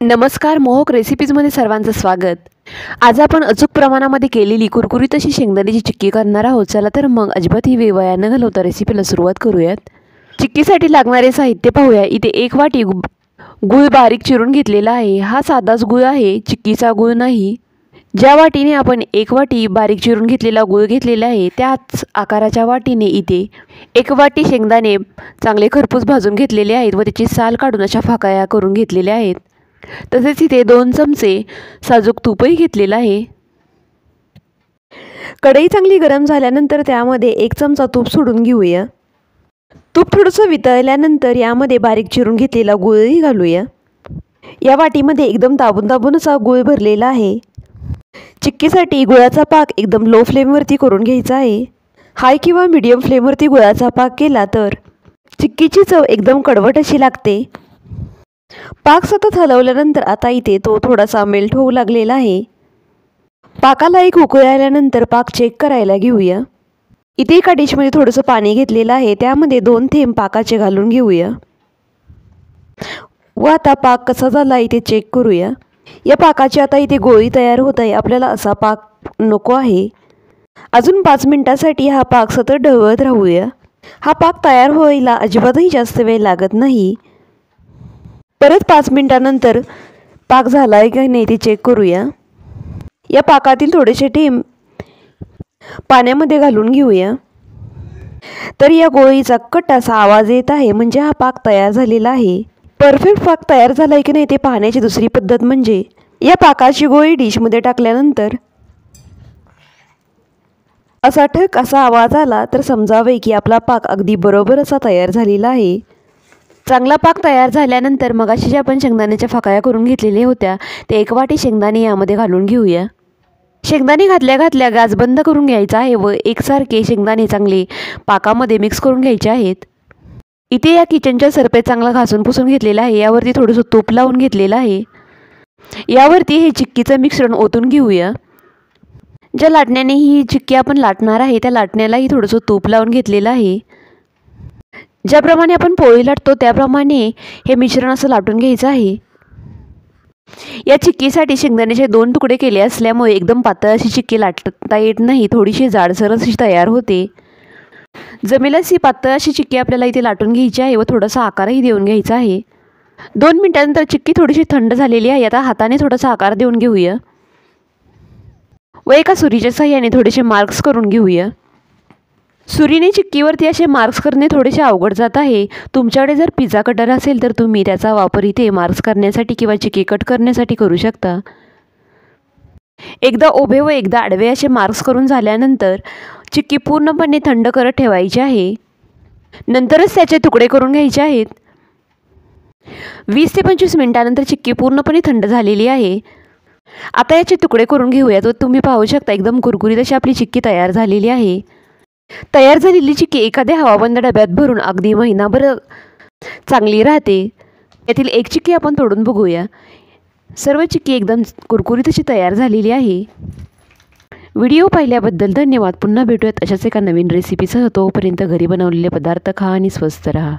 नमस्कार, मोहक रेसिपीजमध्ये सर्वांचं स्वागत. आज आपण अचूक प्रमाणामध्ये केलेली कुरकुरीत अशी शेंगदाण्याची चिक्की करणार आहोत. चला तर मग अजिबात ही वेळ वाया न घालवता रेसिपीला सुरुवात करूयात. चिक्कीसाठी लागणारे साहित्य पाहूया. इथे 1 वाटी गूळ बारीक चिरून घेतलेला आहे. हा साधाच गूळ आहे, चिक्कीचा गूळ नाही. ज्या वाटीने आपण 1 वाटी बारीक चिरून घेतलेला गूळ घेतलेला आहे त्याच आकाराच्या वाटीने इथे 1 वाटी शेंगदाणे चांगले खरपूस भाजून घेतलेले आहेत व त्याची साल काढून अशा फाकळ्या करून घेतलेल्या आहेत. तसेच इथे 2 चमचे साजूक तूपही घेतलेलं आहे. कढई चांगली गरम झाल्यानंतर त्यामध्ये 1 चमचा तूप सोडून घेऊया. तूप थोडंसं वितळल्यानंतर यामध्ये बारीक चिरून घेतलेला गूळही घालूया. या वाटीमध्ये एकदम दाबून असा गूळ भरलेला आहे. चिक्कीसाठी गुळाचा पाक एकदम लो फ्लेमवरती करून घ्यायचा आहे. हाय किंवा मीडियम फ्लेमवरती गुळाचा पाक केला तर चिक्कीची चव एकदम कडवट अशी लागते. पाक सतत हलवल्यानंतर आता इथे तो थोडासा मेल्ट होऊ लागलेला आहे. पाकाला एक उकळी आल्यानंतर पाक चेक करायला घेऊया. इथे एका डिशमध्ये थोडंसं पाणी घेतलेलं आहे, त्यामध्ये 2 थेंब पाकाचे घालून घेऊया व आता पाक कसा झाला इथे चेक करूया. या पाकाची आता इथे गोळी तयार होत आहे. आपल्याला असा पाक नको आहे. अजून 5 मिनिटांसाठी हा पाक सतत ढवळत राहूया. हा पाक तयार व्हायला अजिबातही जास्त वेळ लागत नाही. परत 5 मिनिटांनंतर पाक झाला आहे की नाही ते चेक करूया. या पाकातील थोडेसे थेंब पाण्यामध्ये घालून घेऊया. तर या गोळीचा कट असा आवाज येत आहे, म्हणजे हा पाक तयार झालेला आहे. परफेक्ट पाक तयार झाला आहे की नाही ते पाहण्याची दुसरी पद्धत म्हणजे या पाकाची गोळी डिशमध्ये टाकल्यानंतर असा ठक असा आवाज आला तर समजावे की आपला पाक अगदी बरोबर असा तयार झालेला आहे. चांगला पाक तयार झाल्यानंतर मगाशी ज्या आपण शेंगदाण्याच्या फाकळ्या करून घेतलेल्या होत्या ते 1 वाटी शेंगदाणे यामध्ये घालून घेऊया. शेंगदाणे घातल्या गॅस बंद करून घ्यायचा आहे व एकसारखे शेंगदाणे चांगले पाकामध्ये मिक्स करून घ्यायचे आहेत. इथे या किचनच्या सरपे चांगला घासून पुसून घेतलेला आहे. यावरती थोडंसं तूप लावून घेतलेलं आहे. यावरती हे चिक्कीचं मिश्रण ओतून घेऊया. ज्या लाटण्याने ही चिक्की आपण लाटणार आहे त्या लाटण्यालाही थोडंसं तूप लावून घेतलेलं आहे. ज्याप्रमाणे आपण पोळी लाटतो त्याप्रमाणे हे मिश्रण असं लाटून घ्यायचं आहे. या चिक्कीसाठी शेंगदाण्याचे 2 तुकडे केले असल्यामुळे एकदम पातळ अशी चिक्की लाटता येत नाही, थोडीशी जाडसर अशी तयार होते. जमेल अशी पातळ अशी चिक्की आपल्याला इथे लाटून घ्यायची आहे व थोडासा आकारही देऊन घ्यायचा आहे. 2 मिनिटांनंतर चिक्की थोडीशी थंड झालेली आहे. आता हाताने थोडासा आकार देऊन घेऊया व एका सुरीच्या साहाय्याने थोडेसे मार्क्स करून घेऊया. सुरीने चिक्कीवरती असे मार्क्स करणे थोडेसे अवघड जात आहे. तुमच्याकडे जर पिझ्झा कटर असेल तर तुम्ही त्याचा वापर इथे मार्क्स करण्यासाठी किंवा चिक्की कट करण्यासाठी करू शकता. एकदा उभे व एकदा आडवे असे मार्क्स करून झाल्यानंतर चिक्की पूर्णपणे थंड करत ठेवायची आहे. नंतरच त्याचे तुकडे करून घ्यायचे आहेत. 20 ते 25 मिनिटांनंतर चिक्की पूर्णपणे थंड झालेली आहे. आता याचे तुकडे करून घेऊयात व तुम्ही पाहू शकता एकदम कुरकुरीत अशी आपली चिक्की तयार झालेली आहे. तयार झालेली चिक्की एखाद्या हवाबंद डब्यात भरून अगदी महिनाभर चांगली राहते. यातील एक चिक्की आपण तोडून बघूया. सर्व चिक्की एकदम कुरकुरीत अशी तयार झालेली आहे. व्हिडिओ पाहिल्याबद्दल धन्यवाद. पुन्हा भेटूयात अशाच एका नवीन रेसिपीसह. तोपर्यंत घरी बनवलेले पदार्थ खा आणि स्वस्थ राहा.